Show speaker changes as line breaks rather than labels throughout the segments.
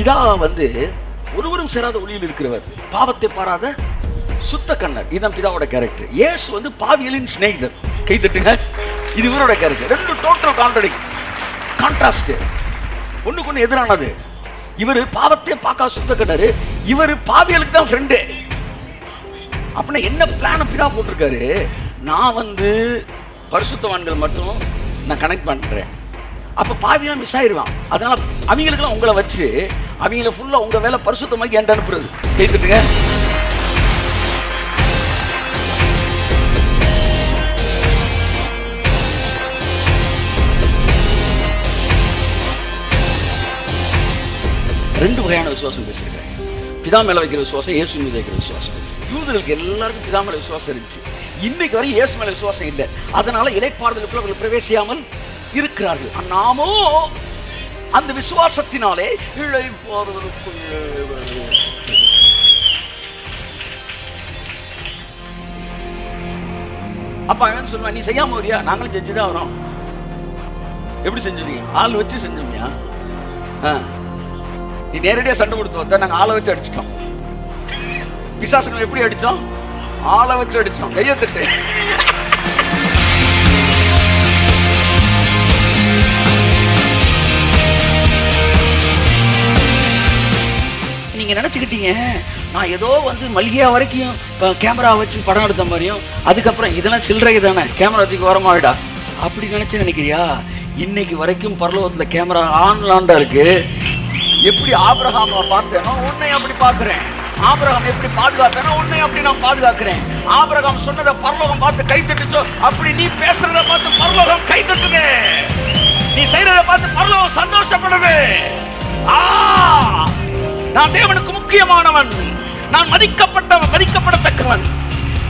பிதா வந்து ஒருவரும் சேராத ஒளியில் இருக்கிறவர், பாவத்தை பாராத சுத்த கண்ணர். இதுதான் பிதாவோட கேரக்டர். இயேசு வந்து பாவியலின் சிநேகிதர். கை தட்டுங்க. இது இவரோட கேரக்டர். ரெண்டு டோட்டல் கான்ட்ராஸ்ட், ஒண்ணுக்கு ஒண்ணு எதிரானது. இவர் பாவத்தை பார்க்க சுத்த கண்ணரு, இவர் பாவியலுக்கு தான் ஃப்ரெண்டு. அப்படின்னா என்ன பிளான் பிதா போட்டிருக்காரு? நான் வந்து பரிசுத்தவான்கள் மட்டும் நான் கனெக்ட் பண்றேன், அப்ப பாவியெல்லாம் மிஸ் ஆயிடுவான். அதனால அவங்களுக்கெல்லாம் உங்களை வச்சு அவங்கள ஃபுல்லா உங்க வேலை பரிசுத்தமாக்கி என்கிட்ட அனுப்புறது. கேட்டுட்டுங்க. ரெண்டு வகையான விசுவாசம் பேசியிருக்காங்க. பிதா மேல வைக்கிற விசுவாசம், இயேசு மீது வைக்கிற விசுவாசம். யூதர்களுக்கு எல்லாருக்கும் பிதா மேல விசுவாசம் இருந்துச்சு. இன்னைக்கு வரை இயேசு மேல விசுவாசம் இல்லை. அதனால இளைப்பாறுதலுக்குள்ள அவர்கள் பிரவேசியாமல் இருக்கிறார்கள். நாமோ அந்த விசுவாசத்தினாலே இளைப்பாறுதலுக்குள்ளே. அப்ப அவன் சொல்லுவான், நீ செய்யாம வரியா? நாங்களும் செஞ்சுதான் வரோம். எப்படி செஞ்சீங்க? ஆள் வச்சு செஞ்சோம்யா. நீ நேரடியா சண்டை கொடுத்து வந்தா நாங்க ஆளை வச்சு அடிச்சிட்டோம். பிசாசுகளை எப்படி அடிச்சோம்? ஆளை வச்சு அடிச்சோம். கையை தட்டு. நீங்க நினைச்சுக்கிட்டீங்க நான் ஏதோ வந்து மல்லிகா வரைக்கும் கேமரா வச்சு படம் எடுத்த மாதிரியும், அதுக்கப்புறம் இதெல்லாம் சில்லறை தானே, கேமரா வச்சுக்கு வரமாவிடா அப்படி நினைச்சு நினைக்கிறியா? இன்னைக்கு வரைக்கும் பரலோகத்துல கேமரா ஆன்லாண்டா இருக்கு. எப்படி ஆபிரகாமை பார்த்தேனோ உன்னை அப்படி பார்க்கிறேன். ஆபிரகாம் எப்படி பாதுகாத்தேனோ உன்னை அப்படி நான் பாதுகாக்கிறேன். ஆபிரகாம் சொன்னதை பரலோகம் பார்த்து கை தட்டுச்சோ, அப்படி நீ பேசுறத பார்த்து பரலோகம் கை தட்டுது. நீ செய்யறத பார்த்து பரலோகம் சந்தோஷப்படுது. நான் தேவனுக்கு முக்கியமானவன், நான் மதிக்கப்படத்தக்கவன்.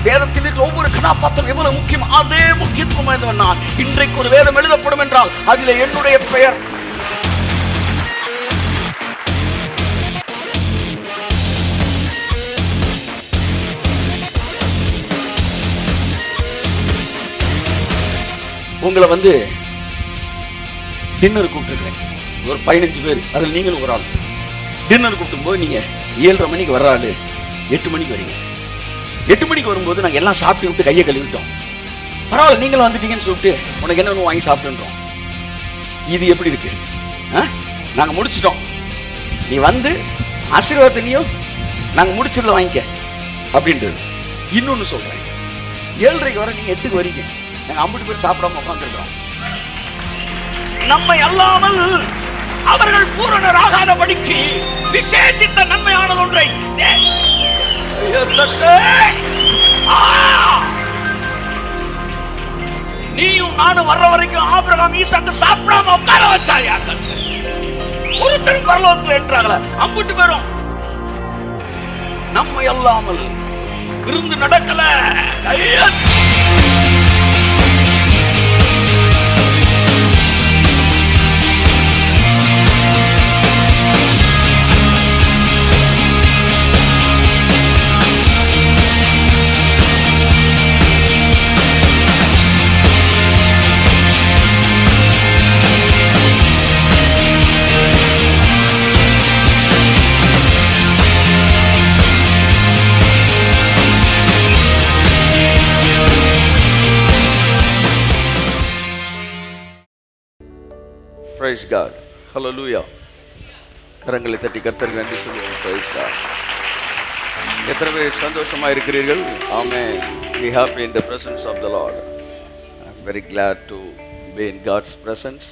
வேதத்தில் இருக்கிற ஒவ்வொரு கதாபாத்திரம் எவ்வளவு முக்கியம், அதே முக்கியத்துவம் வாய்ந்தவன் நான். இன்றைக்கு ஒரு வேதம் எழுதப்படும் என்றால் அதில் என்னுடைய பெயர். உங்களை வந்து டின்னர் கூப்பிட்டுருக்கேன், ஒரு 15 பேர், அதில் நீங்களும் ஒரு ஆள். டின்னர் கூப்பிடும் போது நீங்க 7:30 மணிக்கு வர்ற ஆளு 8 மணிக்கு வரீங்க. 8 மணிக்கு வரும்போது நாங்கள் எல்லாம் சாப்பிட்டு விட்டு கையை கழுவிட்டோம். பரவாயில்ல நீங்களும் வந்துட்டீங்கன்னு சொல்லிட்டு உனக்கு என்ன வாங்கி சாப்பிட்டுன்றோம். இது எப்படி இருக்கு? நாங்கள் முடிச்சிட்டோம், நீ வந்து ஆசீர்வாதத்தையும் நாங்கள் முடிச்சதில் வாங்கிக்க அப்படின்றது. இன்னொன்று சொல்றேன், 7:30 வர நீங்க 8க்கு வரீங்க, நாங்கள் 50 பேர் சாப்பிடாம உட்காந்துருக்கிறோம். நம்மை அல்லாமல் அவர்கள் பூரணராகாதபடிக்கு விசேஷித்த நன்மையானது ஒன்றை நீயும் நானும் வர்ற வரைக்கும் ஆபிரகாம் ஈசாக்கு சாப்பிடாம உட்கார வச்சாயா? ஒருத்தர் பரலோகத்தில் என்றாங்கள 50 பேரும் நம்மை அல்லாமல் விருந்து நடக்கல. Praise God. Hallelujah. கரங்களை தட்டி கர்த்தருக்கு நன்றி சொல்லுவோம். Praise God. எத்தனை பேர் சந்தோஷமா இருக்கிறீர்கள்? Amen. Be happy in the presence of the Lord. I'm very glad to be in God's presence.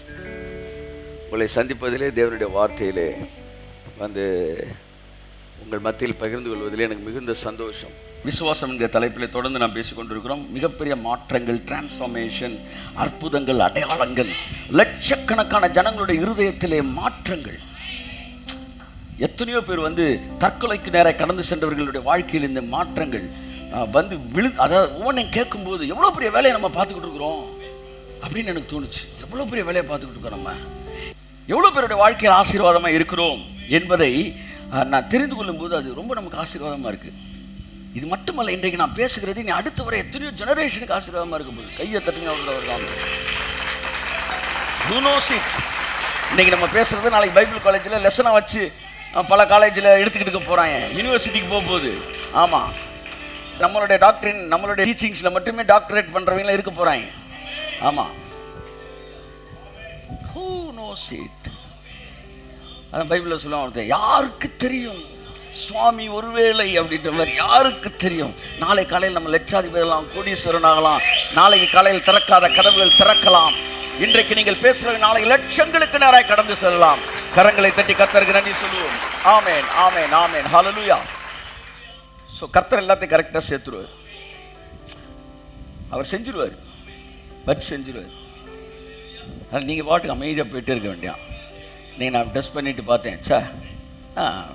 உங்களை சந்திப்பதிலே, தேவனுடைய வார்த்தையிலே வந்து உங்கள் மத்தியில் பகிர்ந்து கொள்வதிலே எனக்கு மிகுந்த சந்தோஷம். விசுவாசம் என்கிற தலைப்பில் தொடர்ந்து நாம் பேசிக்கொண்டிருக்கிறோம். மிகப்பெரிய மாற்றங்கள், டிரான்ஸ்ஃபார்மேஷன், அற்புதங்கள், அடையாளங்கள், லட்சக்கணக்கான ஜனங்களுடைய இருதயத்திலே மாற்றங்கள். எத்தனையோ பேர் வந்து தற்கொலைக்கு நேராக கடந்து சென்றவர்களுடைய வாழ்க்கையில் இந்த மாற்றங்கள் வந்து அதாவது ஒவ்வொன்றையும் கேட்கும்போது எவ்வளோ பெரிய வேலையை நம்ம பார்த்துக்கிட்டு இருக்கிறோம் அப்படின்னு எனக்கு தோணுச்சு. எவ்வளோ பெரிய வேலையை பார்த்துக்கிட்டு இருக்கோம், நம்ம எவ்வளோ பேருடைய வாழ்க்கையில் ஆசீர்வாதமாக இருக்கிறோம் என்பதை நான் தெரிந்து கொள்ளும்போது அது ரொம்ப நமக்கு ஆசீர்வாதமாக இருக்குது. இது மட்டுமல்ல, இன்றைக்கு நான் பேசுகிறது நீ அடுத்த வர எத்தனையோ ஜெனரேஷனுக்கு ஆசீர்வாதமாக இருக்கும் போது கையை தட்டுங்க. இன்னைக்கு நம்ம பேசுறது நாளைக்கு பைபிள் காலேஜில் லெசனாக வச்சு பல காலேஜில் எடுத்துக்கிட்டு போகிறாங்க, யூனிவர்சிட்டிக்கு போகும்போது. ஆமாம், நம்மளுடைய டாக்டரின் நம்மளுடைய டீச்சிங்ஸில் மட்டுமே டாக்டரேட் பண்ணுறவங்களாம் இருக்க போகிறாங்க. ஆமாம், who knows it? அதான் பைபிளில் சொல்லுவாங்க, யாருக்கு தெரியும் சுவாமி ஒருவேளை அப்படின்ற மாதிரி, யாருக்கு தெரியும். நாளை காலையில் நம்ம லட்சாதிபதிலாம் கோடீஸ்வரன் ஆகலாம். நாளைக்கு காலையில் திறக்காத கதவுகள் திறக்கலாம். இன்றைக்கு நீங்கள் பேசுறது நாளைக்கு லட்சங்களுக்கு நேராக கடந்து செல்லலாம். கரங்களை தட்டி கர்த்தருக்கு நன்றி சொல்லுவோம். ஆமென், ஆமென், ஆமென், ஹல்லேலூயா. ஸோ கர்த்தர் எல்லாத்தையும் கரெக்டாக சேர்த்துருவார். அவர் செஞ்சுருவார், வச்சு செஞ்சுருவார். அதனால் நீங்கள் பாட்டுக்கு அமைதியாக போயிட்டே இருக்க வேண்டியான். நீங்கள் நான் டெஸ்ட் பண்ணிட்டு பார்த்தேன், சே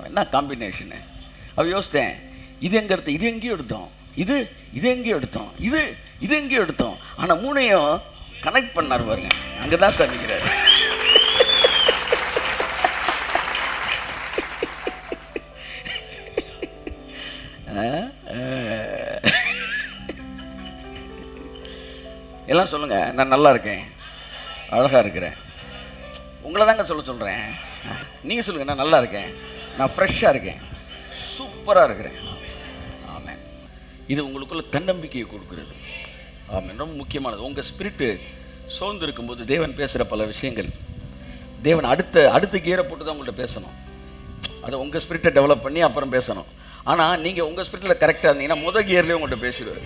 என்ன காம்பினேஷனு. அவ யோசித்தேன், இது எங்கே எடுத்தோம், இது எங்கேயும் எடுத்தோம், இது எங்கேயும் எடுத்தோம், இது எங்கேயும் எடுத்தோம். ஆனால் மூணையும் கனெக்ட் பண்ணார் பாருங்க, அங்கே தான் சமைக்கிறார். எல்லாம் சொல்லுங்க, நான் நல்லா இருக்கேன், அழகா இருக்கிறேன். உங்களை தாங்க சொல்கிறேன். நீங்கள் சொல்லுங்கள், நான் நல்லா இருக்கேன், நான் ஃப்ரெஷ்ஷாக இருக்கேன், சூப்பராக இருக்கிறேன். ஆமாம், இது உங்களுக்குள்ள தன்னம்பிக்கையை கொடுக்குறது. ஆமாம், ரொம்ப முக்கியமானது. உங்கள் ஸ்பிரிட்டு சோர்ந்து இருக்கும்போது தேவன் பேசுகிற பல விஷயங்கள், தேவன் அடுத்த கியரை போட்டு தான் உங்கள்கிட்ட பேசணும். அதை உங்கள் ஸ்பிரிட்டை டெவலப் பண்ணி அப்புறம் பேசணும். ஆனால் நீங்கள் உங்கள் ஸ்பிரிட்டில் கரெக்டாக இருந்தீங்கன்னா முதல் கியர்லேயே உங்கள்கிட்ட பேசிடுவார்.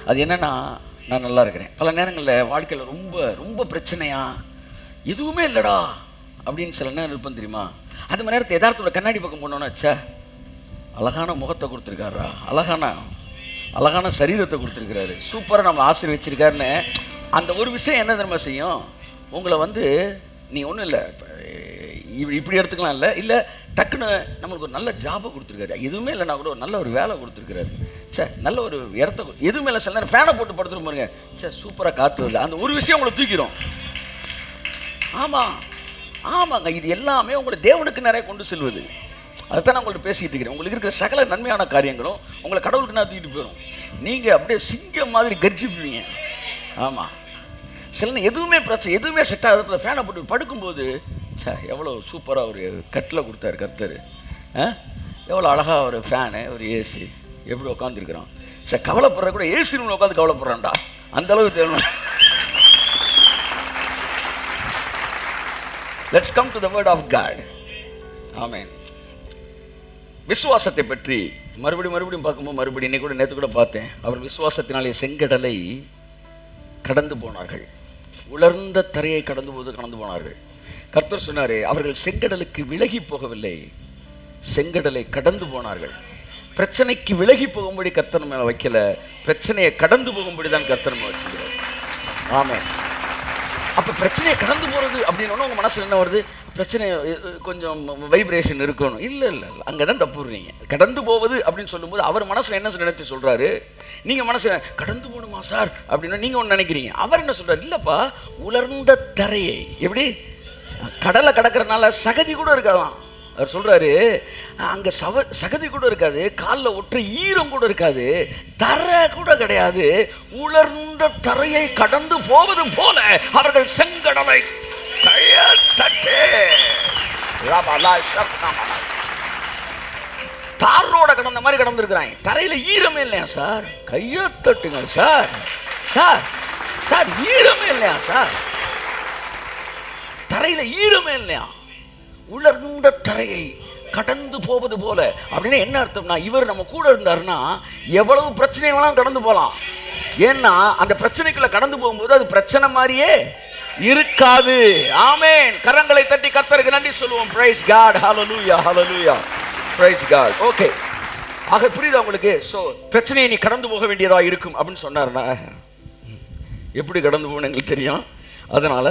அது என்னென்னா, நான் நல்லா இருக்கிறேன். பல நேரங்களில் வாழ்க்கையில் ரொம்ப ரொம்ப பிரச்சனையா, எதுவுமே இல்லைடா அப்படின்னு சில நேரம் இருப்போம் தெரியுமா. அந்த மாதிரி நேரத்தை யதார்த்தோட கண்ணாடி பக்கம் போனோன்னா, சே அழகான முகத்தை கொடுத்துருக்காரா, அழகான சரீரத்தை கொடுத்துருக்கிறாரு, சூப்பராக நம்ம ஆசீர்வச்சிருக்காருன்னு அந்த ஒரு விஷயம் என்ன தெரியுமா செய்யும், உங்களை நீ ஒன்றும் இல்லை இப்படி எடுத்துக்கலாம், இல்லை டக்குன்னு நம்மளுக்கு ஒரு நல்ல ஜாபை கொடுத்துருக்காரு, எதுவுமே இல்லைனா கூட ஒரு நல்ல ஒரு வேலை கொடுத்துருக்காரு, சே நல்ல ஒரு இடத்த, எதுவுமே இல்லை, சில நேரம் ஃபேனை போட்டு படுத்துட்டு பாருங்க, சே சூப்பராக காற்று வருது, அந்த ஒரு விஷயம் உங்களை தூக்கிடும். ஆமாங்க, இது எல்லாமே உங்களை தேவனுக்கு நிறைய கொண்டு செல்வது. அதுதான் நான் உங்கள்கிட்ட பேசிக்கிட்டு இருக்கிறேன். உங்களுக்கு இருக்கிற சகல நன்மையான காரியங்களும் உங்களை கடவுளுக்கு நான் தூக்கிட்டு போயிடும். நீங்கள் அப்படியே சிங்கம் மாதிரி கர்ஜிப்பீங்க. ஆமாம், சில எதுவுமே பிரச்சனை, எதுவுமே செட் ஆகாத ஃபேனை போட்டு படுக்கும்போது, சே எவ்வளோ சூப்பராக ஒரு கட்டில் கொடுத்தாரு கர்த்தர், எவ்வளோ அழகாக ஒரு ஃபேனு, ஒரு ஏசி, எப்படி உட்காந்துருக்குறோம். சார் கவலைப்படுற கூட ஏசி ரூமில் உட்காந்து கவலைப்படுறான்டா, அந்தளவுக்கு தேவை. Let's come to the word of God. Amen. விசுவாசத்தை பற்றி மறுபடியும் பார்க்கும்போது, நேற்று கூட பார்த்தேன், அவர் விசுவாசத்தினாலே செங்கடலை கடந்து போனார்கள், உலர்ந்த தரையை கடந்து போனார்கள். கர்த்தர் சொன்னாரே, அவர்கள் செங்கடலுக்கு விலகி போகவில்லை, செங்கடலை கடந்து போனார்கள். பிரச்சனைக்கு விலகி போகும்படி கர்த்தர் மேலே வைக்கல, பிரச்சனையை கடந்து போகும்படி தான் கர்த்தர் மேலே வச்சுக்கிறார். ஆமென். அப்போ பிரச்சனையை கடந்து போகிறது அப்படின்னு உங்கள் மனசில் என்ன வருது, பிரச்சனை கொஞ்சம் வைப்ரேஷன் இருக்கணும். இல்லை அங்கே தான் தப்புறீங்க. கடந்து போவது அப்படின்னு சொல்லும்போது அவர் மனசில் என்ன நினைச்சு சொல்கிறாரு, நீங்கள் மனசில் கடந்து போகணுமா சார் அப்படின்னா நீங்கள் ஒன்று நினைக்கிறீங்க. அவர் என்ன சொல்கிறார், இல்லைப்பா உலர்ந்த தரையை, எப்படி கடலை கடக்கிறனால சகதி கூட இருக்காதான். அவர் சொல்கிறாரு, அங்கே சகதி கூட இருக்காது, காலில் ஒற்றை ஈரம் கூட இருக்காது, தரை கூட கிடையாது, உலர்ந்த தரையை கடந்து போவது போல அவர்கள் செங்கடலை தார் ரோட கடந்த மாதிரி கடந்திருக்கிறாங்க. தரையில் ஈரமே இல்லையா சார், கையை தட்டுங்க சார், சார் ஈரமே இல்லையா சார், தரையில் ஈரமே இல்லையா, உலர்ந்த தரையை கடந்து போவது போல. அப்படின்னு என்ன அர்த்தம்னா, இவர் நம்ம கூட இருந்தாருன்னா எவ்வளவு பிரச்சனை வேணாலும் கடந்து போகலாம். ஏன்னா அந்த பிரச்சனைக்குள்ள கடந்து போகும்போது அது பிரச்சனை மாதிரியே இருக்காது. ஆமென். கரங்களை தட்டி கர்த்தருக்கு நன்றி சொல்லுவோம். Praise God. Hallelujah, hallelujah, praise God. Okay, ஆக புரியுதா உங்களுக்கு? ஸோ பிரச்சனையை நீ கடந்து போக வேண்டியதா இருக்கும் அப்படின்னு சொன்னார்னா, எப்படி கடந்து போகணும் எங்களுக்கு தெரியும். அதனால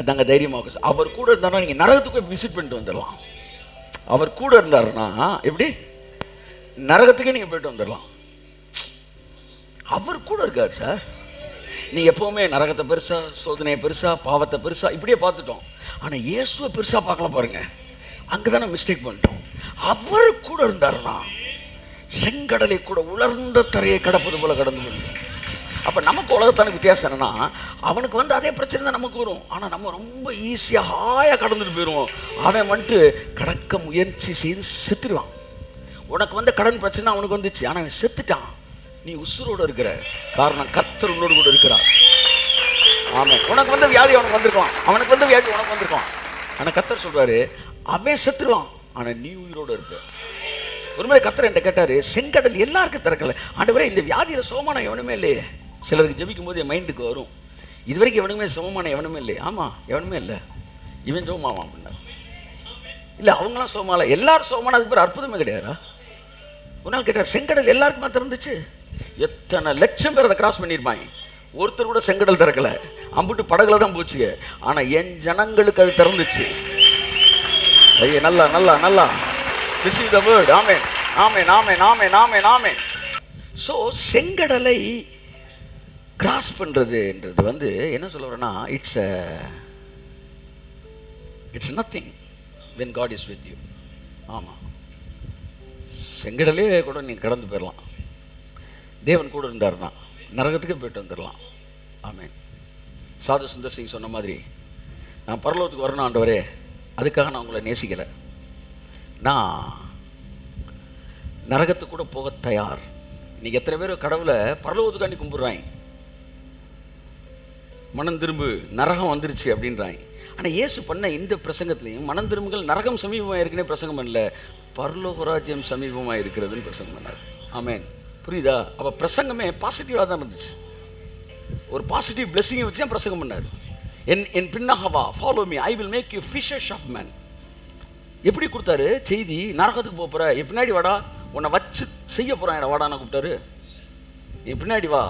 நாங்கள் தைரியமாக, அவர் கூட இருந்தாருன்னா நீங்கள் நரகத்துக்கு விசிட் பண்ணிட்டு வந்துடலாம். அவர் கூட இருந்தாருன்னா எப்படி நரகத்துக்கே நீங்கள் போயிட்டு வந்துடலாம். அவர் கூட இருக்கார் சார். நீங்கள் எப்போவுமே நரகத்தை பெருசா, சோதனையை பெருசா, பாவத்தை பெருசா இப்படியே பார்த்துட்டோம். ஆனால் இயேசுவை பெருசாக பார்க்கலாம் பாருங்க, அங்கே தானே மிஸ்டேக் பண்ணிட்டோம். அவர் கூட இருந்தாருன்னா செங்கடலை கூட உலர்ந்த தரையை கடப்பது போல கடந்து போயிடும். அப்போ நமக்கு உலகத்தான வித்தியாசம் என்னன்னா, அவனுக்கு வந்து அதே பிரச்சனை தான் நமக்கு வரும். ஆனால் நம்ம ரொம்ப ஈஸியாக ஹாயாக கடந்துட்டு போயிடுவோம். அவன் வந்துட்டு கடக்க முயற்சி செய்து செத்துடுவான். உனக்கு வந்து கடன் பிரச்சனை அவனுக்கு வந்துச்சு, ஆனால் அவன் செத்துட்டான். நீ உசுரோடு இருக்கிற காரணம் கர்த்தர் உன்னோடு கூட இருக்கிறார். ஆமாம். உனக்கு வந்து வியாதி அவனுக்கு வந்திருக்கான், அவனுக்கு வந்து வியாதி உனக்கு வந்திருக்கான். ஆனால் கர்த்தர் சொல்றாரு அவன் செத்துருவான், ஆனால் நீ உயிரோடு இருக்க. ஒரு மாதிரி கர்த்தர் என்கிட்ட கேட்டார், செங்கடல் எல்லாருக்கும் திறக்கல ஆண்டவரே, இந்த வியாதியில் சோமான எவனுமே இல்லையே. சிலருக்கு ஜெபிக்கும் போது என் மைண்டுக்கு வரும், இது வரைக்கும் எவனுமே சோமான எவனுமே இல்லை. ஆமாம், எவனுமே இல்லை, இவன் சோமாவான் அப்படின்னா. இல்லை அவங்களாம் சோமால, எல்லாரும் சோமான, அதுக்கு பேர் அற்புதமே கிடையாதா? ஒரு நாள் கேட்டார், செங்கடல் எல்லாருக்குமா திறந்துச்சு? எத்தனை லட்சம் பேர் அதை கிராஸ் பண்ணியிருப்பாங்க, ஒருத்தர் கூட செங்கடல் திறக்கல, அம்புட்டு படகுல தான் போச்சுங்க. ஆனால் என் ஜனங்களுக்கு அது திறந்துச்சு. ஐயா நல்லா நல்லா நல்லா receive the word. Amen amen amen amen amen amen. So செங்கடலை கிராஸ் பண்ணுறதுன்றது வந்து என்ன சொல்ல வரேன்னா, it's nothing when God is with you. ஆமாம், செங்கடலே கூட நீங்கள் கடந்து போயிடலாம். தேவன் கூட இருந்தாருன்னா நரகத்துக்கு போயிட்டு வந்துடலாம். ஆமென். சாது சுந்தர் சிங் சொன்ன மாதிரி, நான் பரலோகத்துக்கு வரணும் ஆண்டவரே, அதுக்காக நான் உங்களை நேசிக்கலை, நான் நரகத்துக்கு கூட போக தயார். இன்னைக்கு எத்தனை பேர் கடவுளை பரலோகத்துக்காண்டி கும்பிடுறாங்க, மனம் திரும்பு நரகம் வந்துருச்சு அப்படின்றாங்க. ஆனால் இயேசு பண்ண இந்த பிரசங்கத்திலையும் மனம் திரும்புகள் நரகம் சமீபமாக இருக்குன்னே பிரசங்கம் பண்ணல, பரலோக ராஜ்யம் சமீபமாக இருக்கிறதுன்னு பிரசங்கம் பண்ணார். ஆமென். புரியுதா? அப்போ பிரசங்கமே பாசிட்டிவாக தான் இருந்துச்சு, ஒரு பாசிட்டிவ் பிளெஸிங்கை வச்சு தான் பிரசங்கம் பண்ணார். என் பின்னாக வா, follow me, I will make you fishers of men. எப்படி கொடுத்தாரு செய்தி? நரகத்துக்கு போகிற என் பின்னாடி வாடா, உன்னை வச்சு செய்ய போகிறான் வாடான்னு கூப்பிட்டாரு. என் பின்னாடி வா,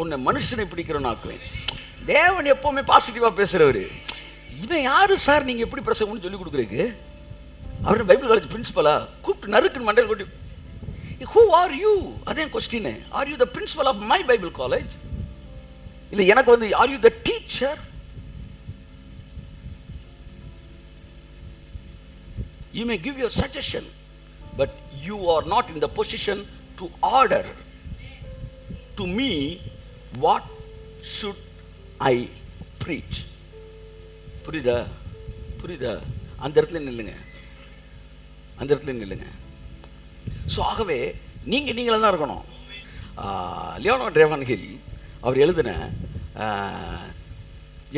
உன்னை மனுஷனை பிடிக்கிறோன்னு ஆக்குவேன். தேவன் எப்போவுமே பாசிட்டிவாக பேசுகிறவர். இவன் யார் சார் நீங்கள் எப்படி பிரசங்கம்னு சொல்லி கொடுக்குறதுக்கு? அவர் பைபிள் காலேஜ் பிரின்சிபலா? கூப்பிட்டு நறுக்குன்னு மண்டையில் கொட்டி, ஹூ ஆர் யூ? அதே question. Are you the principal of my Bible college? இல்லை எனக்கு வந்து are you the teacher? You may give your suggestion, but you are not in the position to order to me what should I preach. புரியுதா? புரியுதா? அந்த இடத்துல நில்லுங்க, அந்த இடத்துல நில்லுங்க. ஸோ ஆகவே நீங்களாக தான் இருக்கணும். லியோனோ ட்ரேவன் ஹில் அவர் எழுதின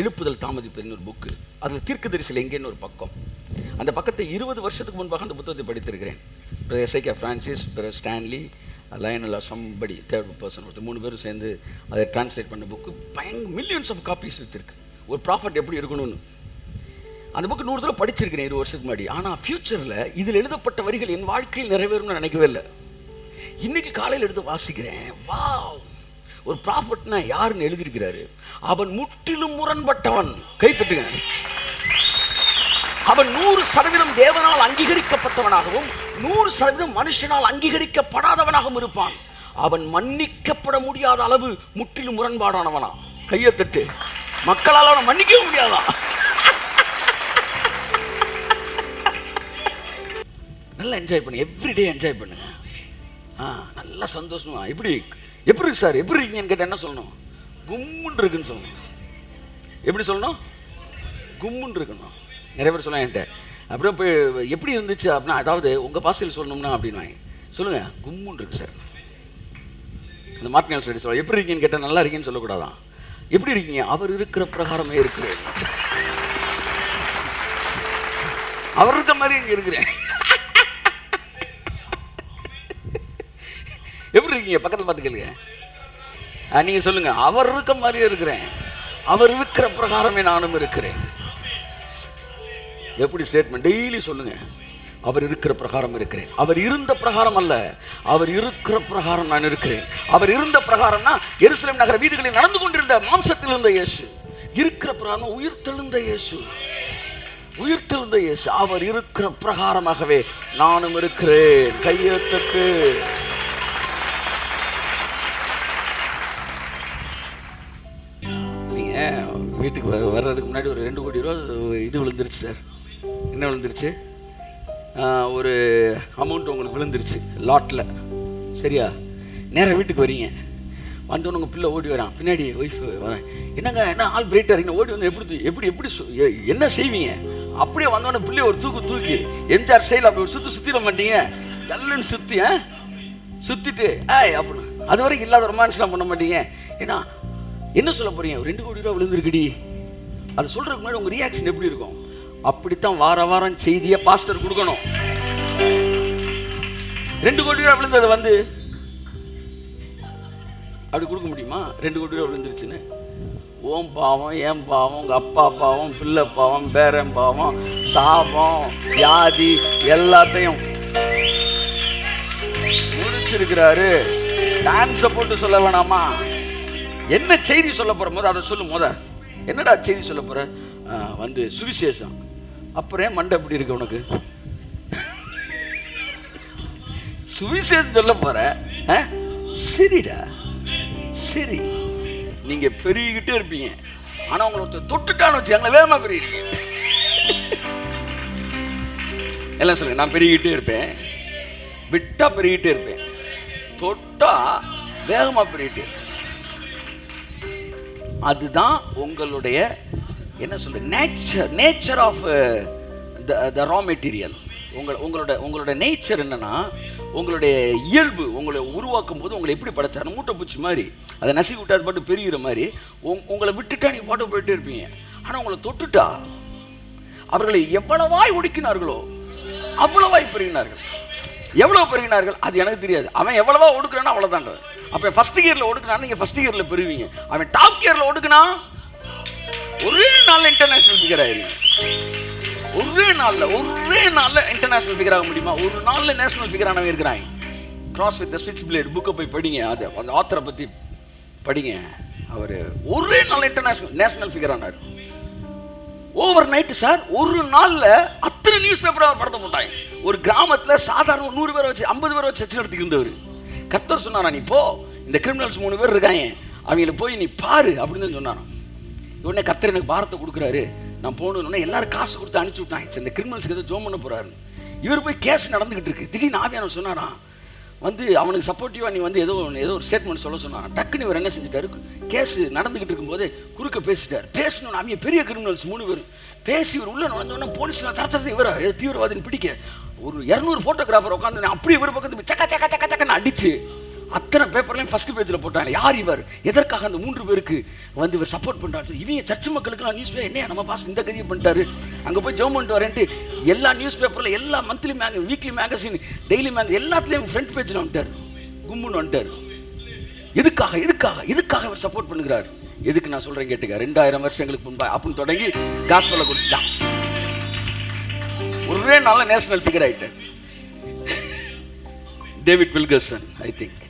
எழுப்புதல் தாமதிப்பதுன்னு ஒரு புக்கு, அதில் தீர்க்கதரிசியில் எங்கேன்னு ஒரு பக்கம். அந்த பக்கத்தை 20 வருஷத்துக்கு முன்பாக அந்த புத்தகத்தை படித்திருக்கிறேன். SIK Francis, Stanley, Lionel, somebody, third person, ஒருத்தர் 3 பேரும் சேர்ந்து அதை டிரான்ஸ்லேட் பண்ண புக்கு மில்லியன்ஸ் ஆஃப் காப்பீஸ் விற்றுருக்கு. ஒரு ப்ராஃபிட் எப்படி இருக்கணும்னு அந்த புக்கு 100 தடவை படிச்சிருக்கிறேன் 20 வருஷத்துக்கு முன்னாடி. ஆனால் ஃபியூச்சரில் இதில் எழுதப்பட்ட வரிகள் என் வாழ்க்கையில் நிறைவேறும்னு நினைக்கவே இல்லை. இன்னைக்கு காலையில் எடுத்து வாசிக்கிறேன், வா, ஒரு ப்ராஃபிட்னா யாருன்னு எழுதியிருக்கிறாரு. அவன் முற்றிலும் முரண்பட்டவன். கைப்பற்றுங்க. அவன் 100% தேவனால் அங்கீகரிக்கப்பட்டவனாகவும் 100% மனுஷனால் அங்கீகரிக்கப்படாதவனாகவும் இருப்பான். அவன் மன்னிக்கப்பட முடியாத அளவு முற்றிலும் முரண்பாடானவனா. கையை தட்டு. மக்களால் அவனை மன்னிக்கவே முடியாதா? நல்லா என்ஜாய் பண்ணு, எவ்ரிடே என்ஜாய் பண்ணுங்க. நல்லா சந்தோஷமா. எப்படி இருக்கு சார், எப்படி இருக்கீங்கன்னு கேட்டால் என்ன சொல்லணும்? கும்முன்னு இருக்குன்னு சொல்லணும். எப்படி சொல்லணும்? கும்முன்னு இருக்கணும். நிறைய பேர் சொல்லுவாங்க என்கிட்ட, அப்படியே போய் எப்படி இருந்துச்சு அப்படின்னா, அதாவது உங்கள் பாசையில் சொல்லணும்னா அப்படின்னு சொல்லுங்கள், கும்முன்னு இருக்கு சார். அந்த மார்டினல் சொல்லி சொல்ல, எப்படி இருக்கீங்கன்னு கேட்டால் நல்லா இருக்கீங்கன்னு சொல்லக்கூடாதான். எப்படி இருக்கீங்க? அவர் இருக்கிற பிரகாரமே இருக்கிறேன். அவர் இருக்க மாதிரி இங்கே இருக்கிறேன். எப்படி இருக்கீங்க? பக்கத்தில் பார்த்து கேளுங்க. நீங்கள் சொல்லுங்க, அவர் இருக்க மாதிரியே இருக்கிறேன், அவர் இருக்கிற பிரகாரமே நானும் இருக்கிறேன். எப்படி ஸ்டேட்மெண்ட்? டெய்லி சொல்லுங்க, அவர் இருக்கிற பிரகாரம் இருக்கிறேன். அவர் இருந்த பிரகாரம் அல்ல, அவர் இருக்கிற பிரகாரம் நான் இருக்கிறேன். அவர் இருந்த பிரகாரம்னா எருசலேம் நகர வீதிகளில் நடந்து கொண்டிருந்த மாம்சத்தில் இருந்த இயேசு. இருக்கிற பிரகாரம் உயிர்த்தெழுந்த இயேசு, உயிர்த்தெழுந்த இயேசு. அவர் இருக்கிற பிரகாரமாகவே நானும் இருக்கிறேன். கையெழுத்துக்கு வீட்டுக்கு வர்றதுக்கு முன்னாடி ஒரு 2 கோடி ரூபா இது விழுந்துருச்சு சார். என்ன விழுந்துருச்சு? ஒரு அமௌண்ட் உங்களுக்கு விழுந்துருச்சு லாட்டில். சரியா? நேராக வீட்டுக்கு வரீங்க, வந்தவனுங்க பிள்ளை ஓடி வரான், பின்னாடி ஒய்ஃப் வரேன், என்னங்க என்ன ஆள் பிரைட்டாக இருக்கீங்க, ஓடி வந்து எப்படி என்ன செய்வீங்க? அப்படியே வந்தவொடனே பிள்ளை ஒரு தூக்கி எம்ஜிஆர் ஸ்டைல் அப்படி ஒரு சுற்றிட மாட்டீங்க, ஜல்லுன்னு சுற்றிட்டு அப்படின்னு அது வரைக்கும் இல்லாத ரொமான்ஸ்லாம் பண்ண மாட்டீங்க. ஏன்னா என்ன சொல்ல போறீங்க, 2 கோடி ரூபா விழுந்துருக்குடி, அது சொல்றதுக்கு முன்னாடி உங்க ரியாக்ஷன் எப்படி இருக்கும்? அப்படித்தான் வாரம் செய்தியை பாஸ்டர் கொடுக்கணும். 2 கோடி ரூபா விழுந்தது வந்து அப்படி கொடுக்க முடியுமா? 2 கோடி ரூபா விழுந்துருச்சுன்னு ஓம் பாவம், ஏன் பாவம், உங்க அப்பா பாவம், பிள்ளை பாவம், பேரன் பாவம், சாபம், வியாதி எல்லாத்தையும் முடிச்சிருக்கிறாரு. டான்ஸை போட்டு சொல்ல வேணாமா? என்ன செய்தி சொல்ல போற போது அதை சொல்லு. என்னடா செய்தி சொல்ல போற? வந்து சுவிசேஷம். அப்புறம் மண்டை எப்படி இருக்கு உனக்கு? சுவிசேஷம் சொல்ல போற? சரிடா சரி, நீங்க பெருகிக்கிட்டே இருப்பீங்க. ஆனா உங்களை தொட்டுட்டான்னு வச்சுக்காங்களேன், வேகமா பெருகிருக்கீங்க. எல்லாம் சொல்லுங்க, நான் பெருகிட்டே இருப்பேன், விட்டா பெருகிட்டே இருப்பேன், தொட்டா வேகமா பெருகிட்டே இருப்பேன். அதுதான் உங்களுடைய என்ன சொல்ற nature of the raw material. உங்களோட நேச்சர் என்னன்னா, உங்களுடைய இயல்பு. உங்களை உருவாக்கும் போது உங்களை எப்படி படைச்சாரு? மூட்டை பூச்சி மாதிரி, அதை நசுக்கி விட்டா பாட்டு பெருகிற மாதிரி உங்களை விட்டுட்டா நீங்க பாட்டு போயிட்டே இருப்பீங்க. ஆனா உங்களை தொட்டுட்டா அவர்களை எவ்வளவாய் ஒடுக்கினார்களோ அவ்வளவாய் பெருகினார்கள். எவ்வளவு பெருகினார்கள் அது எனக்கு தெரியாது. அவன் எவ்வளவா ஒடுக்குறானோ அவ்வளவுதான். அப்ப ஃபர்ஸ்ட் கியர்ல ஒடுக்குனா நீங்க ஃபர்ஸ்ட் கியர்ல பெறுவீங்க. அவன் டாப் கியர்ல ஒடுக்குனா ஒரே நாள்ல இன்டர்நேஷனல் ஃபிகர் ஆயிருங்க. ஒரே நாள்ல இன்டர்நேஷனல் ஃபிகர் ஆக முடியுமா? ஒரு நாள்ல நேஷனல் ஃபிகர் ஆனவங்க இருக்கிறாங்க. கிராஸ் வித் தி ஸ்விட்ச் பிளேட் புக்கை போய் படிங்க, அந்த ஆத்தரை பத்தி படிங்க. அவர் ஒரே நாள் நேஷனல் ஃபிகர் ஆனார். ஓவர் நைட் சார், ஒரு நாள்ல அத்தனை நியூஸ் பேப்பர் அவர் படத்தை போட்டாங்க. ஒரு கிராமத்துல சாதாரண 100 பேரை வச்சு 50 பேரை வச்சு சர்ச்சை நடத்திட்டு இருந்தவர். கர்த்தர் சொன்னாரா, நீ போ, இந்த கிரிமினல்ஸ் 3 பேர் இருக்காங்க, அவங்கள போய் நீ பாரு அப்படின்னு சொன்னாராம். உடனே கர்த்தர் எனக்கு பாரத்தை கொடுக்குறாரு, நான் போகணுன்னு எல்லாரும் காசு கொடுத்து அனுப்பிச்சு விட்டாங்க. இந்த கிரிமினல்ஸ்க்கு ஏதோ ஜோம் பண்ண போறாரு. இவர் போய் கேஸ் நடந்துகிட்டு இருக்கு. திடீர்னு ஆவியானவர் சொன்னாராம், வந்து அவனுக்கு சப்போர்ட்டிவா நீ வந்து ஏதோ ஒரு ஸ்டேட்மெண்ட் சொல்ல சொன்னான். டக்குன்னு இவர் என்ன செஞ்சுட்டாரு, கேஸ் நடந்துகிட்டு இருக்கும்போது குறுக்க பேசிட்டார். பேசணும் அவங்க பெரிய கிரிமினல்ஸ் 3 பேர் பேசி இவர் உள்ள நுழைஞ்சோன்னா போலீஸ்லாம் தரத்தரது இவரை தீவிரவாதின்னு பிடிக்க ஒரு 200 போட்டோகிராஃபர் உட்காந்து அப்படியே இவர் பக்கத்து சக்க சக்க சக்க சக்கன்னு அடிச்சு அத்தனை பேப்பர்லையும் ஃபர்ஸ்ட் பேஜில் போட்டாங்க. யார் இவர், எதற்காக அந்த 3 பேருக்கு வந்து இவர் சப்போர்ட் பண்ணுறாரு, இவங்க சர்ச் மக்களுக்குலாம் நியூஸ் பேப்பர் என்ன நம்ம பாஸ் இந்த கதையை பண்ணிட்டாரு, அங்கே போய் ஜோம் பண்ணிட்டு வரேன்ட்டு எல்லா நியூஸ் பேப்பரில் எல்லா மந்த்லி வீக்லி மேகசின் டெய்லி எல்லாத்துலேயும் ஃப்ரண்ட் பேஜில் வந்துட்டார், கும்முன்னு வந்துட்டார். எதுக்காக அவர் சப்போர்ட் பண்ணுகிறார்? எதுக்கு நான் சொல்கிறேன் கேட்டுக்க. 2000 வருஷங்களுக்கு முன்பா அப்படின்னு தொடங்கி காஸ்பலை கொடுத்துட்டான். ஒரே நாள நேஷனல் ஃபிகர் ஆயிட்டார். டேவிட் வில்கர்சன் ஐ திங்க்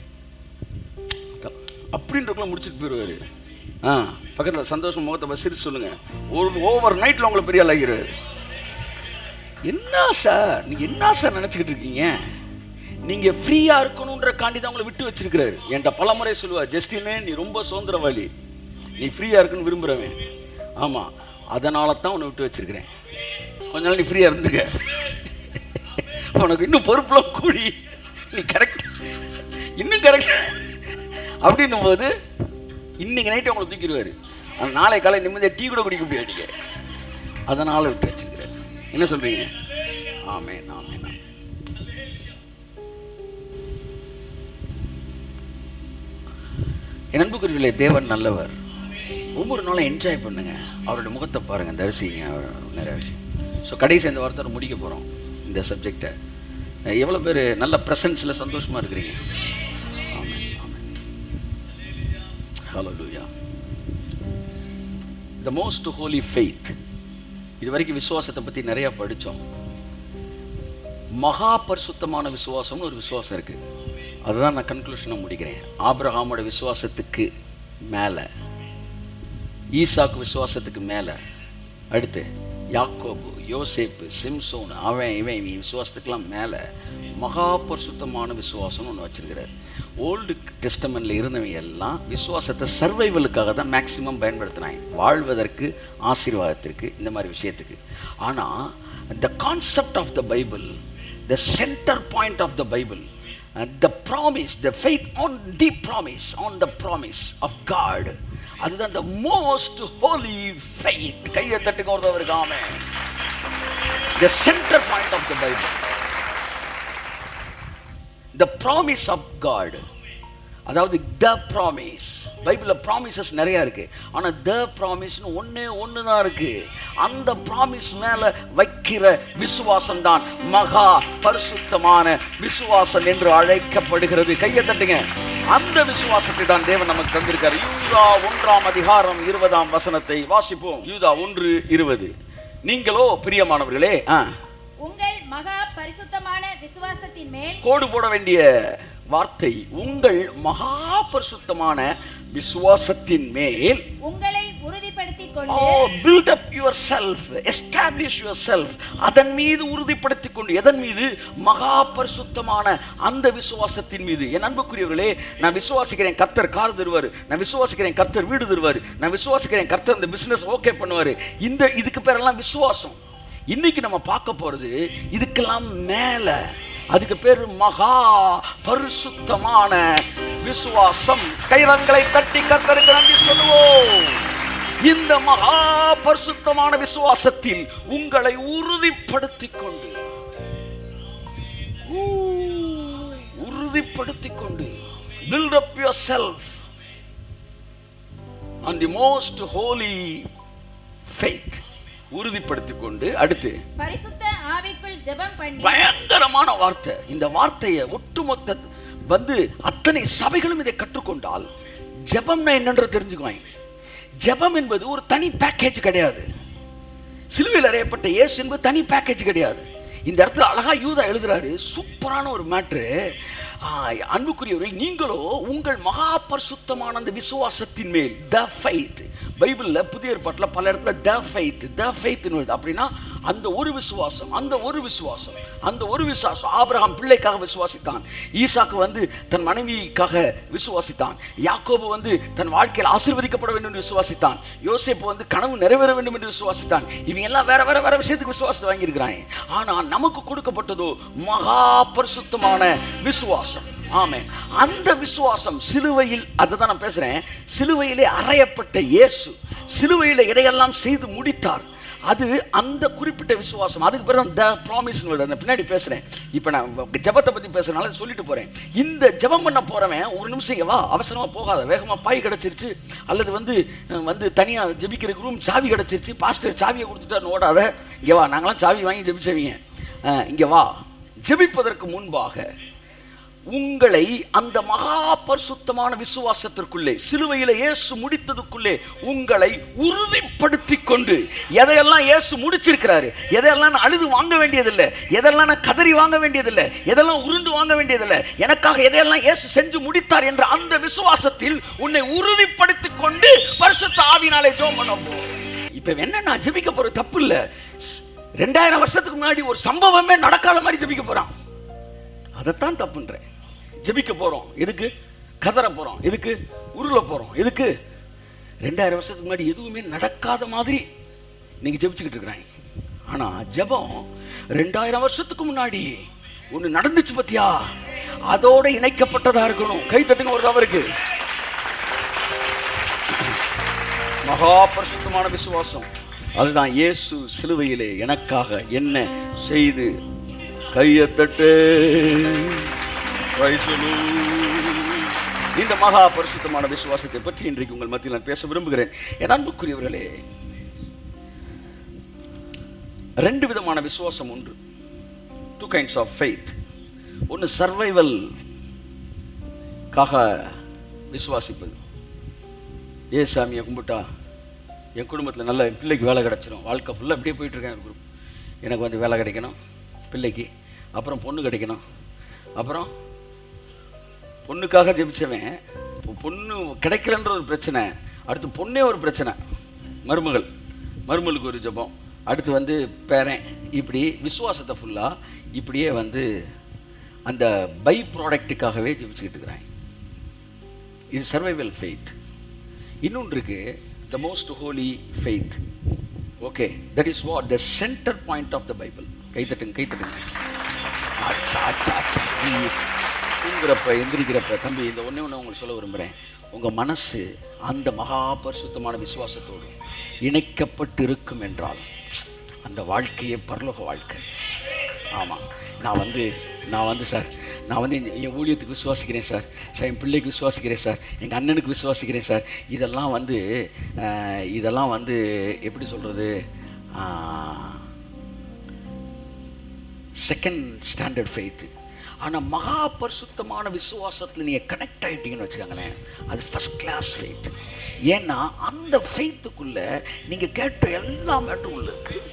அப்படின்றக்குள்ள முடிச்சுட்டு போயிடுவாரு. பக்கத்தில் சந்தோஷம் முகத்தை சிரிச்சு சொல்லுங்க, ஒரு ஓவர் நைட்டில் உங்களை பெரிய ஆள் ஆகிறாரு. என்ன சார் நீங்க என்ன சார் நினைச்சுக்கிட்டு இருக்கீங்க? நீங்க ஃப்ரீயா இருக்கணும்ன்ற காண்டி தான் உங்களை விட்டு வச்சிருக்கிறாரு. என்கிட்ட பலமுறை சொல்லுவா, ஜஸ்டினே நீ ரொம்ப சுதந்திரவாளி, நீ ஃப்ரீயா இருக்குன்னு விரும்புறவன். ஆமா, அதனால தான் உன்னை விட்டு வச்சிருக்கிறேன். கொஞ்ச நாள் நீ ஃப்ரீயா இருந்துக்க, உனக்கு இன்னும் பொறுப்புலாம் கூடி நீ கரெக்ட் இன்னும் கரெக்ட் அப்படின்னும் போது இன்னைக்கு நைட்டு உங்களை தூக்கிடுவாரு. ஆனால் நாளை காலை நிம்மதியாக டீ கூட குடிக்க முடியாது. அதனால விட்டு வச்சிருக்கிறார். என்ன சொல்றீங்க? ஆமென். என் அன்புக்குரியவர்களே, தேவன் நல்லவர். ஒவ்வொரு நாளும் என்ஜாய் பண்ணுங்க, அவருடைய முகத்தை பாருங்க, தரிசிங்க நிறைய விஷயம். ஸோ கடைசி இந்த வாரத்தோட முடிக்க போகிறோம் இந்த சப்ஜெக்டை. எவ்வளோ பேர் நல்ல ப்ரெசன்ஸில் சந்தோஷமாக இருக்கிறீங்க? Amen. Hallelujah. The most holy faith. இது வரைக்கும் விசுவாசத்தை பற்றி நிறையா படித்தோம். மகா பரிசுத்தமான விசுவாசம்னு ஒரு விசுவாசம் இருக்குது. அதுதான் நான் கன்க்ளூஷனாக முடிக்கிறேன். ஆபிரகாமோட விசுவாசத்துக்கு மேலே, ஈசாக்கு விசுவாசத்துக்கு மேலே, அடுத்து யாக்கோபு, யோசேப்பு, சிம்சோன், இவன் விசுவாசத்துக்கெல்லாம் மேலே மகா பரிசுத்தமான விசுவாசம்னு ஒன்று வச்சிருக்கிறார். ஓல்டு டெஸ்டமெண்ட்ல இருந்தவங்க எல்லாம் விசுவாசத்தை சர்வைவலுக்காக தான் மேக்சிமம் பயன்படுத்தினாங்க, வாழ்வதற்கு, ஆசீர்வாதத்திற்கு, இந்த மாதிரி விஷயத்துக்கு. ஆனால் the concept of the Bible, the centre point of the Bible, the promise, the faith on the promise, on the promise of God. அதுதான் the most holy faith. கையை தட்டுங்க ஒருத்தவருக்கு ஆமென். The center point of the Bible, the promise of God. அதாவது the promise. பைபிள்ல promises நிறைய இருக்கு, ஆனா the promiseன்னு ஒண்ணு தான் இருக்கு. அந்த ப்ராமிஸ் மேல வைக்கிற விசுவாசம் தான் மகா பரிசுத்தமான விசுவாசம் என்று அழைக்கப்படுகிறது. கையை தட்டுங்க. அந்த விசுவாசத்தை தான் தேவன் நமக்கு தந்திருக்காரு. யூதா 1:20 வாசிப்போம். யூதா 1:20. நீங்களோ பிரியமானவர்களே,
உங்கள் மகா பரிசுத்தமான விசுவாசத்தின் மேல்,
கோடு போட வேண்டிய வார்த்தை, உங்கள் மகா பரிசுத்தமான விசுவாசத்தின் மேல்
உங்களை உறுதிப்படுத்திக் கொண்டு,
build up yourself, establish yourself. அதன் மீது உறுதிப்படுத்திக் கொண்டு. எதன் மீது? மகா பரிசுத்தமான அந்த விசுவாசத்தின் மீது. என் அன்புக்குரியவர்களே, நான் விசுவாசிக்கிறேன் கர்த்தர் கார் தருவார், நான் விசுவாசிக்கிறேன் கர்த்தர் வீடு தருவார், நான் விசுவாசிக்கிறேன் கர்த்தர் இந்த பிசினஸ் ஓகே பண்ணுவார். இதுக்கு பேரெல்லாம் விசுவாசம். இன்னைக்கு நம்ம பார்க்க போறது இதுக்கெல்லாம் மேல, அதுக்கு பேரு மகா பரிசுத்தமான விசுவாசம். கைரங்களை தட்டி கர்த்தருக்கு நன்றி சொல்லுவோம். இந்த மகா பரிசுத்தமான விசுவாசத்தில் உங்களை உறுதிப்படுத்திக் கொண்டு build up yourself on the most holy faith. உறுதிப்படுத்திக் கொண்டு, அடுத்து
பரிசுத்த ஆவிக்குள் ஜெபம் பண்ணி.
பயங்கரமான வார்த்தை. இந்த வார்த்தையை ஒட்டுமொத்த அத்தனை சபைகளும் இதை கற்றுக்கொண்டால் ஜெபம்னா என்னன்றது தெரிஞ்சுக்குவாங்க. ஜெபம் என்பது ஒரு தனி பேக்கேஜ் கிடையாது. சிலுவையில் அறையப்பட்ட இயேசு என்பது தனி பேக்கேஜ் கிடையாது. இந்த இடத்துல அழகா யூதா எழுதுறாரு, சூப்பரான ஒரு மேட்ரு. அன்புக்குரியவர்கள், நீங்களோ உங்கள் மகா பரிசுத்தமான அந்த விசுவாசத்தின் மேல், த ஃபெய்த். பைபிள்ல புதிய ஏற்பாட்டில் பல இடத்துல த ஃபெய்த் அப்படின்னா அந்த ஒரு விசுவாசம், ஆபிரகாம் பிள்ளைக்காக விசுவாசித்தான், ஈசாக்கு தன் மனைவிக்காக விசுவாசித்தான், யாக்கோபு தன் வாழ்க்கையில் ஆசீர்வதிக்கப்பட வேண்டும் என்று விசுவாசித்தான், யோசேப்பு கனவு நிறைவேற வேண்டும் என்று விசுவாசித்தான். இவங்க எல்லாம் வேற வேற வேற விஷயத்துக்கு விசுவாசத்தை வாங்கியிருக்கிறாங்க. ஆனால் நமக்கு கொடுக்கப்பட்டதோ மகா பரிசுத்தமான விசுவாசம். ஆமென். அந்த விசுவாசம் சிலுவையில், அதுதான் நான் பேசுறேன், சிலுவையிலே அறையப்பட்ட இயேசு சிலுவையில எதையெல்லாம் செய்து முடித்தார். அது அந்த குறிப்பிட்ட விசுவாசம். அதுக்கு பிறகு த ப்ராமிஸ் பின்னாடி பேசுறேன். இப்ப நான் ஜெபத்தை பத்தி பேசுறதுனால சொல்லிட்டு போறேன். இந்த ஜெபம் பண்ண போறவன் ஒரு நிமிஷம் இங்க வா, அவசரமா போகாத, வேகமா பாய் கிடைச்சிருச்சு அல்லது தனியா ஜெபிக்கிறதுக்கு ரூம் சாவி கிடைச்சிருச்சு, பாஸ்டர் சாவியை கொடுத்துட்டாரு ஓடாத, இங்க வா, நாங்களாம் சாவி வாங்கி ஜெபிச்சவங்க, இங்க வா. ஜெபிப்பதற்கு முன்பாக உங்களை அந்த மகா பரிசுத்தமான விசுவாசத்திற்குள்ளே, சிலுவையில இயேசு முடித்ததுக்குள்ளே உங்களை உறுதிப்படுத்திக் கொண்டு, எதையெல்லாம் இயேசு முடிச்சிருக்கிறாரு, எதையெல்லாம் நான் அழுது வாங்க வேண்டியதில்லை, எதெல்லாம் நான் கதறி வாங்க வேண்டியதில்லை, எதெல்லாம் உருண்டு வாங்க வேண்டியதில்லை, எனக்காக எதையெல்லாம் இயேசு செஞ்சு முடித்தார் என்ற அந்த விசுவாசத்தில் உன்னை உறுதிப்படுத்திக் கொண்டு பரிசுத்த ஆவியினாலே ஜெபம் பண்ண போ. இப்ப என்ன, நான் ஜெபிக்க போற தப்பு இல்லை. 2000 வருஷத்துக்கு முன்னாடி ஒரு சம்பவமே நடக்காத மாதிரி ஜெபிக்க போறான், அதைத்தான் தப்புன்றேன். ஜெபிக்க போறோம் எதுக்கு? கதற போறோம் எதுக்கு? உருள போறோம் எதுக்கு? 2000 வருஷத்துக்கு முன்னாடி எதுவுமே நடக்காத மாதிரி நீங்க ஜெபிச்சுக்கிட்டு இருக்கிறாங்க. ஆனா ஜெபம் 2000 வருஷத்துக்கு முன்னாடி ஒண்ணு நடந்துச்சு பத்தியா, அதோட இணைக்கப்பட்டதா இருக்கணும். கை தட்டுங்க ஒரு தவறுக்கு. மகா பரிசுத்தமான விசுவாசம், அதுதான் இயேசு சிலுவையிலே எனக்காக என்ன செய்து. கையை தட்டு. இந்த மகா பரிசுத்தமான விசுவாசத்தை பற்றி இன்றைக்கு உங்கள் மத்தியில் நான் பேச விரும்புகிறேன். என் அன்புக்குரியவர்களே, 2 விதமான விசுவாசம் உண்டு. 2 kinds of faith. ஒன்று சர்வைவல் காக விசுவாசிப்பது. சாமியை கும்பிட்டா என் குடும்பத்தில் நல்ல என் பிள்ளைக்கு வேலை கிடைச்சிடும், வாழ்க்கை ஃபுல்லாக அப்படியே போயிட்டுருக்கேன், எனக்கு வேலை கிடைக்கணும் பிள்ளைக்கு, அப்புறம் பொண்ணு கிடைக்கணும், அப்புறம் பொண்ணுக்காக ஜெபிச்சவன் பொண்ணு கிடைக்கலன்ற ஒரு பிரச்சனை, அடுத்து பொண்ணே ஒரு பிரச்சனை, மருமகளுக்கு ஒரு ஜெபம், அடுத்து பேரன், இப்படி விசுவாசத்தை ஃபுல்லாக இப்படியே அந்த பை ப்ராடக்ட்டுக்காகவே ஜெபிச்சுக்கிட்டு இருக்கிறாங்க. இது சர்வைவல் ஃபெய்த். இன்னொன்று இருக்கு, the most holy faith. Okay, that is what the center point of the Bible. கை தட்டுங்க. தூங்குறப்ப எந்திரிக்கிறப்ப தம்பி இந்த ஒன்று உங்களுக்கு சொல்ல விரும்புகிறேன். உங்கள் மனசு அந்த மகா பரிசுத்தமான விசுவாசத்தோடு இணைக்கப்பட்டு இருக்கும் என்றால் அந்த வாழ்க்கையே பரலோக வாழ்க்கை. ஆமாம், நான் வந்து சார், நான் வந்து என் ஊழியத்துக்கு விசுவாசிக்கிறேன் சார், என் பிள்ளைக்கு விசுவாசிக்கிறேன் சார், எங்கள் அண்ணனுக்கு விசுவாசிக்கிறேன் சார். இதெல்லாம் வந்து எப்படி சொல்கிறது, செகண்ட் ஸ்டாண்டர்ட் ஃபெய்த்து. ஆனால் மகா பரிசுத்தமான விசுவாசத்தில் நீங்கள் கனெக்ட் ஆகிட்டீங்கன்னு வச்சுக்கோங்களேன், அது ஃபஸ்ட் கிளாஸ் ஃபெய்த். ஏன்னா அந்த ஃபெய்த்துக்குள்ளே நீங்கள் கேட்ட எல்லா மேட்டரும் உள்ள இருக்குது.